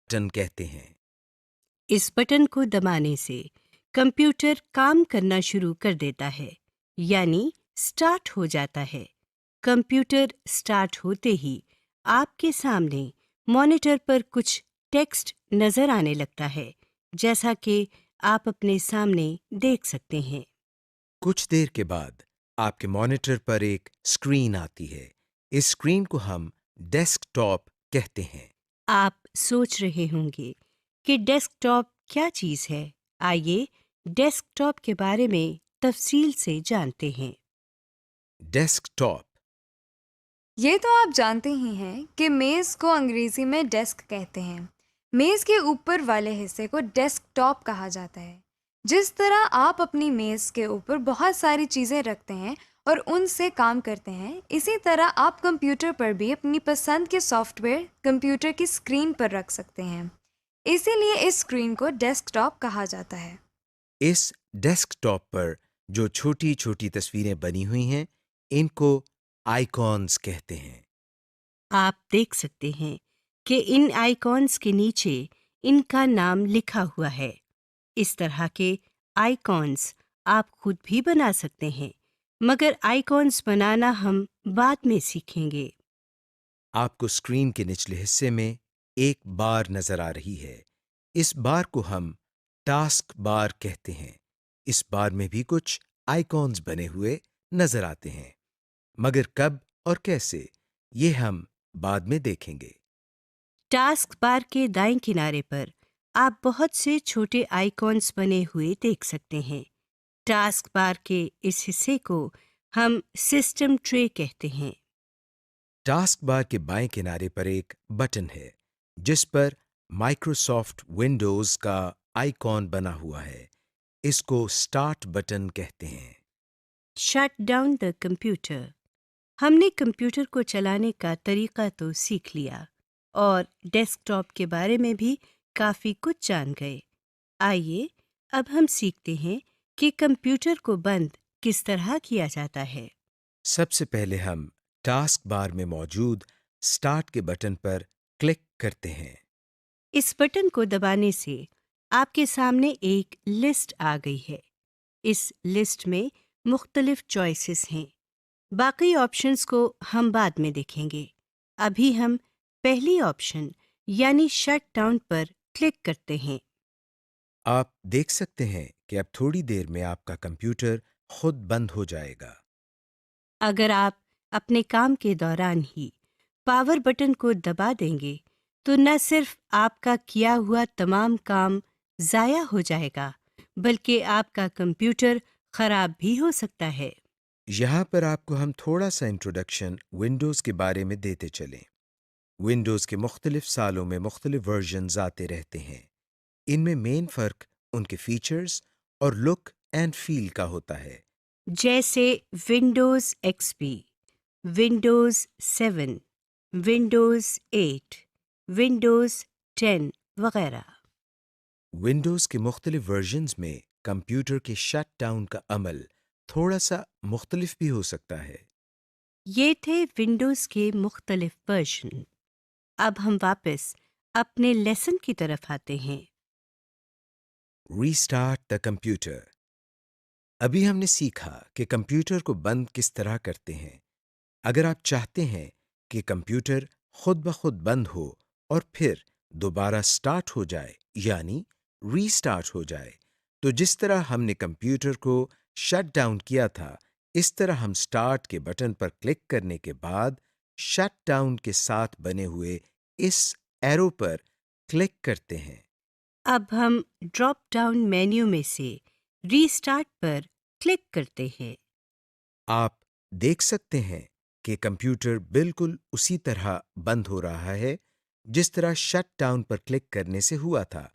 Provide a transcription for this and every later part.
Button कहते हैं। इस बटन को दबाने से कंप्यूटर काम करना शुरू कर देता है, यानी स्टार्ट हो जाता है। कंप्यूटर स्टार्ट होते ही आपके सामने मॉनिटर पर कुछ टेक्स्ट नजर आने लगता है, जैसा कि आप अपने सामने देख सकते हैं। कुछ देर के बाद आपके मॉनिटर पर एक स्क्रीन आती है। इस स्क्रीन को हम डेस्कटॉप कहते हैं। आप सोच रहे होंगे कि डेस्कटॉप क्या चीज़ है। आइए डेस्कटॉप के बारे में तफसील से जानते हैं। डेस्कटॉप ये तो आप जानते ही हैं कि मेज़ को अंग्रेज़ी में डेस्क कहते हैं। मेज़ के ऊपर वाले हिस्से को डेस्कटॉप कहा जाता है। जिस तरह आप अपनी मेज़ के ऊपर बहुत सारी चीज़ें रखते हैं और उनसे काम करते हैं, इसी तरह आप कंप्यूटर पर भी अपनी पसंद के सॉफ्टवेयर कंप्यूटर की स्क्रीन पर रख सकते हैं। इसीलिए इस स्क्रीन को डेस्कटॉप कहा जाता है। इस डेस्कटॉप पर जो छोटी-छोटी तस्वीरें बनी हुई हैं, इनको आइकॉन्स कहते हैं। आप देख सकते हैं कि इन आइकॉन्स के नीचे इनका नाम लिखा हुआ है। इस तरह के आइकॉन्स आप खुद भी बना सकते हैं, मगर आइकॉन्स बनाना हम बाद में सीखेंगे। आपको स्क्रीन के निचले हिस्से में एक बार नजर आ रही है। इस बार को हम टास्क बार कहते हैं। इस बार में भी कुछ आइकॉन्स बने हुए नजर आते हैं, मगर कब और कैसे, ये हम बाद में देखेंगे। टास्क बार के दाएं किनारे पर आप बहुत से छोटे आइकॉन्स बने हुए देख सकते हैं। टास्क बार के इस हिस्से को हम सिस्टम ट्रे कहते हैं। टास्क बार के बाएं किनारे पर एक बटन है, जिस पर माइक्रोसॉफ्ट विंडोज का आइकॉन बना हुआ है। इसको स्टार्ट बटन कहते हैं। Shut down the computer. हमने कंप्यूटर को चलाने का तरीका तो सीख लिया और डेस्कटॉप के बारे में भी काफ़ी कुछ जान गए। आइए अब हम सीखते हैं कि कंप्यूटर को बंद किस तरह किया जाता है। सबसे पहले हम टास्क बार में मौजूद स्टार्ट के बटन पर क्लिक करते हैं। इस बटन को दबाने से आपके सामने एक लिस्ट आ गई है। इस लिस्ट में मुख्तलिफ चॉइसेस हैं। बाकी ऑप्शंस को हम बाद में देखेंगे। अभी हम पहली ऑप्शन यानी शट डाउन पर क्लिक करते हैं। आप देख सकते हैं कि अब थोड़ी देर में आपका कंप्यूटर खुद बंद हो जाएगा। अगर आप अपने काम के दौरान ही पावर बटन को दबा देंगे तो न सिर्फ आपका किया हुआ तमाम काम ज़ाया हो जाएगा, बल्कि आपका कंप्यूटर खराब भी हो सकता है। यहाँ पर आपको हम थोड़ा सा इंट्रोडक्शन विंडोज़ के बारे में देते चलें। विंडोज़ के मुख्तलिफ सालों में मुख्तलिफ वर्जन्स आते रहते हैं। इनमें मेन फ़र्क उनके फीचर्स और लुक एंड फील का होता है। जैसे Windows XP, Windows 7, Windows 8, Windows 10 वगैरह। विंडोज़ के मुख्तलिफ वर्जन्स में कंप्यूटर के शट डाउन का अमल थोड़ा सा मुख्तलिफ भी हो सकता है। ये थे विंडोज़ के मुख्तलिफ वर्जन। अब हम वापस अपने लेसन की तरफ आते हैं। Restart the computer. अभी हमने सीखा कि कंप्यूटर को बंद किस तरह करते हैं। अगर आप चाहते हैं कि कंप्यूटर खुद ब खुद बंद हो और फिर दोबारा स्टार्ट हो जाए, यानी रीस्टार्ट हो जाए, तो जिस तरह हमने कंप्यूटर को शट डाउन किया था, इस तरह हम स्टार्ट के बटन पर क्लिक करने के बाद शट डाउन के साथ बने हुए इस एरो पर क्लिक करते हैं। अब हम ड्रॉप डाउन मेन्यू में से रीस्टार्ट पर क्लिक करते हैं। आप देख सकते हैं कि कंप्यूटर बिल्कुल उसी तरह बंद हो रहा है जिस तरह शट डाउन पर क्लिक करने से हुआ था,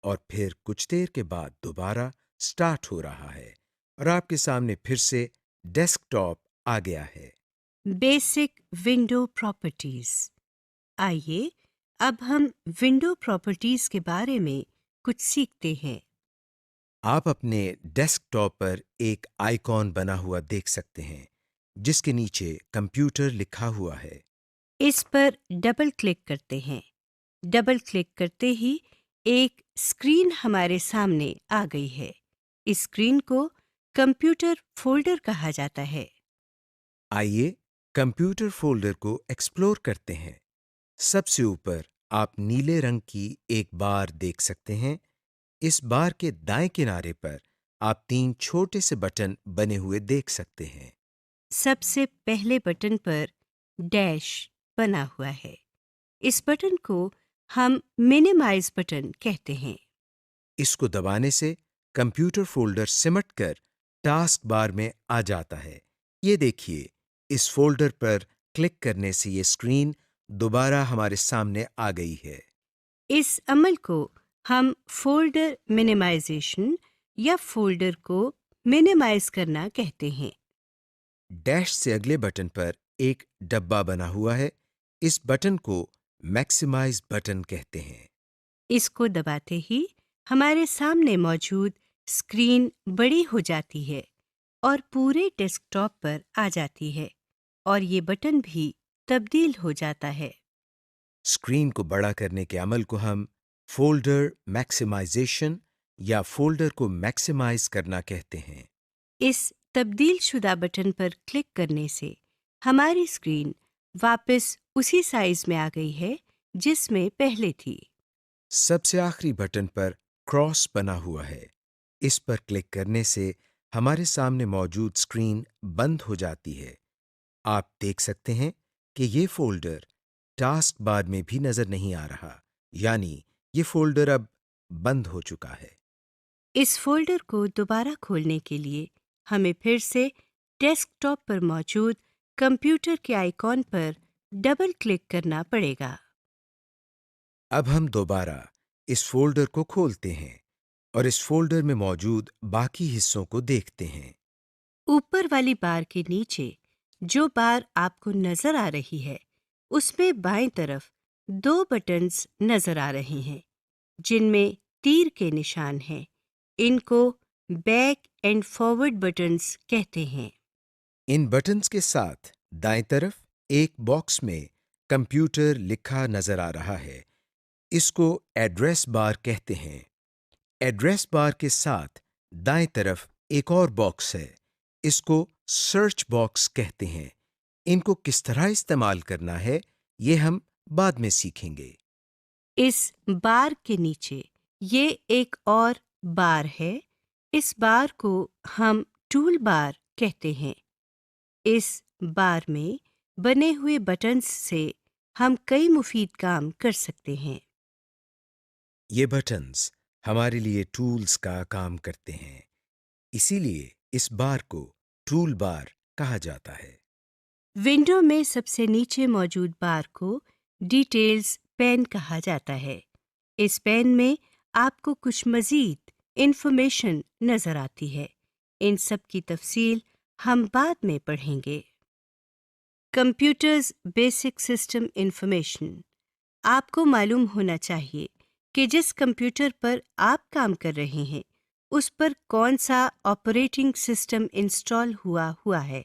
और फिर कुछ देर के बाद दोबारा स्टार्ट हो रहा है और आपके सामने फिर से डेस्कटॉप आ गया है। Basic window properties. आइए अब हम विंडो प्रॉपर्टीज के बारे में कुछ सीखते हैं। आप अपने डेस्कटॉप पर एक आइकॉन बना हुआ देख सकते हैं, जिसके नीचे कंप्यूटर लिखा हुआ है। इस पर डबल क्लिक करते हैं डबल क्लिक करते ही एक स्क्रीन हमारे सामने आ गई है। इस स्क्रीन को कंप्यूटर फोल्डर कहा जाता है। आइए कंप्यूटर फोल्डर को एक्सप्लोर करते हैं। सबसे ऊपर आप नीले रंग की एक बार देख सकते हैं। इस बार के दाएं किनारे पर आप 3 छोटे से बटन बने हुए देख सकते हैं। सबसे पहले बटन पर डैश बना हुआ है। इस बटन को हम मिनिमाइज बटन कहते हैं। इसको दबाने से कंप्यूटर फोल्डर सिमटकर टास्क बार में आ जाता है। ये देखिए, इस फोल्डर पर क्लिक करने से ये स्क्रीन दोबारा हमारे सामने आ गई है। इस अमल को हम फोल्डर मिनिमाइजेशन या फोल्डर को मिनिमाइज करना कहते हैं। डैश से अगले बटन पर एक डब्बा बना हुआ है। इस बटन को मैक्सिमाइज बटन कहते हैं। इसको दबाते ही हमारे सामने मौजूद स्क्रीन बड़ी हो जाती है और पूरे डेस्कटॉप पर आ जाती है और ये बटन भी तब्दील हो जाता है। स्क्रीन को बड़ा करने के अमल को हम फोल्डर मैक्सिमाइजेशन या फोल्डर को मैक्सिमाइज करना कहते हैं। इस तब्दील शुदा बटन पर क्लिक करने से हमारी स्क्रीन वापस उसी साइज में आ गई है जिसमें पहले थी। सबसे आखिरी बटन पर क्रॉस बना हुआ है। इस पर क्लिक करने से हमारे सामने मौजूद स्क्रीन बंद हो जाती है। आप देख सकते हैं कि ये फोल्डर टास्क बार में भी नजर नहीं आ रहा, यानी ये फोल्डर अब बंद हो चुका है। इस फोल्डर को दोबारा खोलने के लिए हमें फिर से डेस्कटॉप पर मौजूद कंप्यूटर के आइकॉन पर डबल क्लिक करना पड़ेगा। अब हम दोबारा इस फोल्डर को खोलते हैं और इस फोल्डर में मौजूद बाकी हिस्सों को देखते हैं। ऊपर वाली बार के नीचे जो बार आपको नजर आ रही है, उसमें बाएं तरफ 2 बटन्स नजर आ रहे हैं जिनमें तीर के निशान हैं। इनको बैक एंड फॉरवर्ड बटन्स कहते हैं। इन बटन्स के साथ दाएं तरफ एक बॉक्स में कंप्यूटर लिखा नजर आ रहा है। इसको एड्रेस बार कहते हैं। एड्रेस बार के साथ दाएं तरफ एक और बॉक्स है। इसको सर्च बॉक्स कहते हैं। इनको किस तरह इस्तेमाल करना है, ये हम बाद में सीखेंगे। इस बार के नीचे ये एक और बार है। इस बार को हम टूल बार कहते हैं। इस बार में बने हुए बटन्स से हम कई मुफीद काम कर सकते हैं। ये बटन्स हमारे लिए टूल्स का काम करते हैं। इसीलिए इस बार को टूल बार कहा जाता है। विंडो में सबसे नीचे मौजूद बार को डिटेल्स पैन कहा जाता है। इस पैन में आपको कुछ मज़ीद इंफॉर्मेशन नज़र आती है। इन सब की तफसील हम बाद में पढ़ेंगे। Computers basic system information. आपको मालूम होना चाहिए कि जिस कंप्यूटर पर आप काम कर रहे हैं उस पर कौन सा ऑपरेटिंग सिस्टम इंस्टॉल हुआ है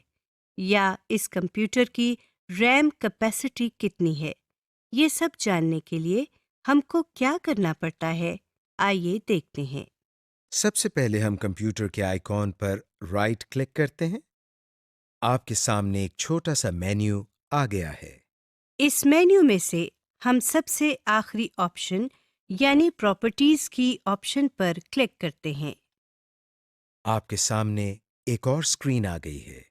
या इस कंप्यूटर की रैम कैपेसिटी कितनी है। ये सब जानने के लिए हमको क्या करना पड़ता है, आइए देखते हैं। सबसे पहले हम कंप्यूटर के आइकॉन पर राइट क्लिक करते हैं। आपके सामने एक छोटा सा मेन्यू आ गया है। इस मेन्यू में से हम सबसे आखिरी ऑप्शन यानी प्रॉपर्टीज की ऑप्शन पर क्लिक करते हैं। आपके सामने एक और स्क्रीन आ गई है।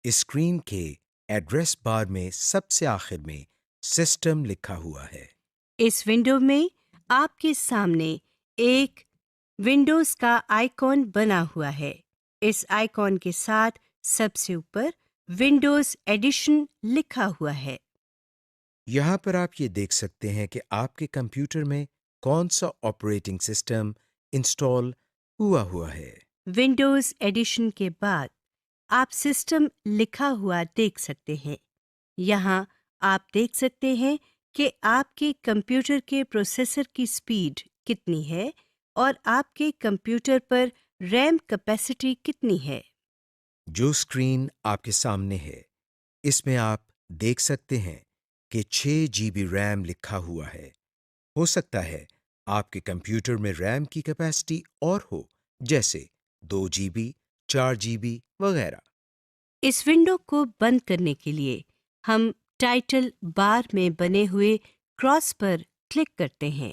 इस स्क्रीन के एड्रेस बार में सबसे आखिर में सिस्टम लिखा हुआ है। इस विंडो में आपके सामने एक विंडोज का आइकॉन बना हुआ है। इस आइकॉन के साथ सबसे ऊपर विंडोज एडिशन लिखा हुआ है। यहाँ पर आप ये देख सकते हैं कि आपके कंप्यूटर में कौन सा ऑपरेटिंग सिस्टम इंस्टॉल हुआ है। विंडोज एडिशन के बाद आप सिस्टम लिखा हुआ देख सकते हैं। यहाँ आप देख सकते हैं कि आपके कंप्यूटर के प्रोसेसर की स्पीड कितनी है और आपके कंप्यूटर पर रैम कैपेसिटी कितनी है। जो स्क्रीन आपके सामने है, इसमें आप देख सकते हैं कि 6 GB रैम लिखा हुआ है। हो सकता है आपके कंप्यूटर में रैम की कैपेसिटी और हो, जैसे 2 जीबी, 4 जीबी वगैरह। इस विंडो को बंद करने के लिए हम टाइटल बार में बने हुए क्रॉस पर क्लिक करते हैं।